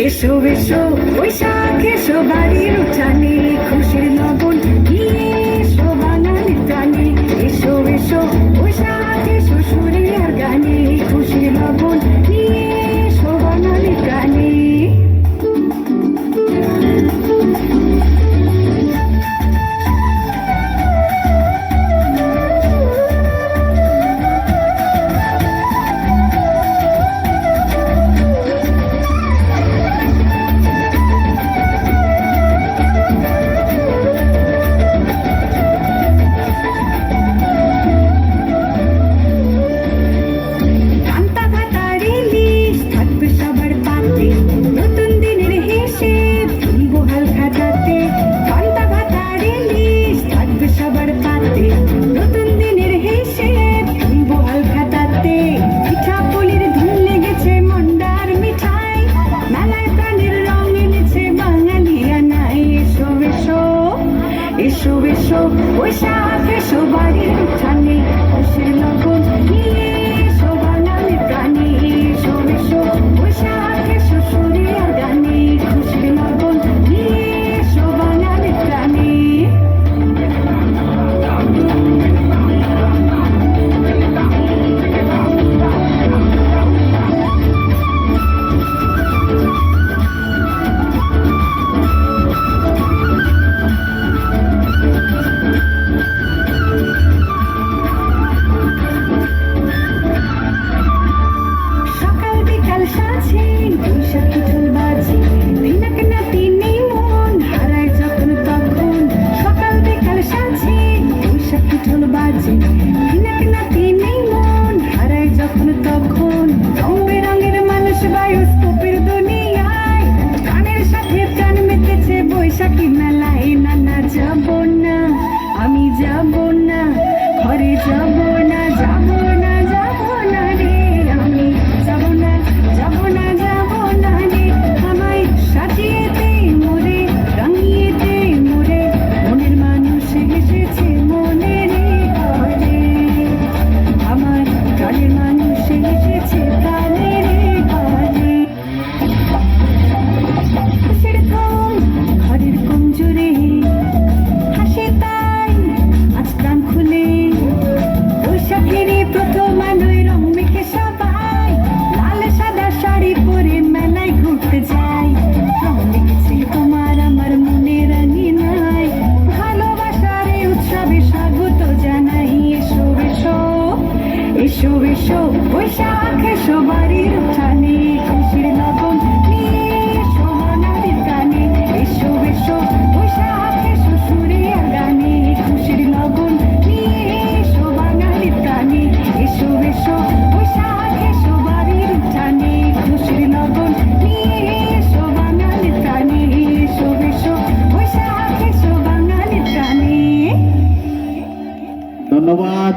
এসো এসো বৈশাখ এসো বাড়ির উঠানে খুশির লবণ নিয়ে এসো বাঙালি প্রাণে এসো এসো বৈশাখ এসো সুরে আর গানে খুশির লবণ নিয়ে এসো বাঙালি প্রাণে এসো এসো বৈশাখ এসো বাড়ির উঠানে খুশির লবণ নিয়ে এসো বাঙালি প্রাণে এসো এসো বৈশাখ এসো সুরে আর গানে খুশির লবণ নিয়ে এসো বাঙালি প্রাণে আমি যাব না ঘরে যাব না যাব না যাব না রে আমি যাব না যাব না যাব না রে আমায় সাজিয়ে দে মোরে রাঙিয়ে দে মোরে মনের মানুষ এসেছে মনে রে ঘরে আমার প্রাণের মানুষ এসেছে প্রাণে রে ঘরে খুশির ঘুম ঘরের কমজোরে প্রথম আলোয় রং মেখে সবাই লাল সাদা শাড়ি পরে মেলায় ঘুরতে যাই রং মেখেছে তোমার আমার মনে রাঙি নাই ভালোবাসার এই উৎসবে স্বাগত জানাই এসো এসো এসো এসো বৈশাখ এসো বাড়ির উঠানে খুশির লবণ নিয়ে এসো বাঙালি প্রাণে এসো এসো বৈশাখ এসো সুরে আর গানে খুশির লবণ নিয়ে এসো বাঙালি প্রাণে এসো এসো বৈশাখ এসো বাড়ির উঠানে খুশির লবণ নিয়ে এসো বাঙালি প্রাণে এসো এসো বৈশাখ এসো বাঙালি প্রাণে ধন্যবাদ।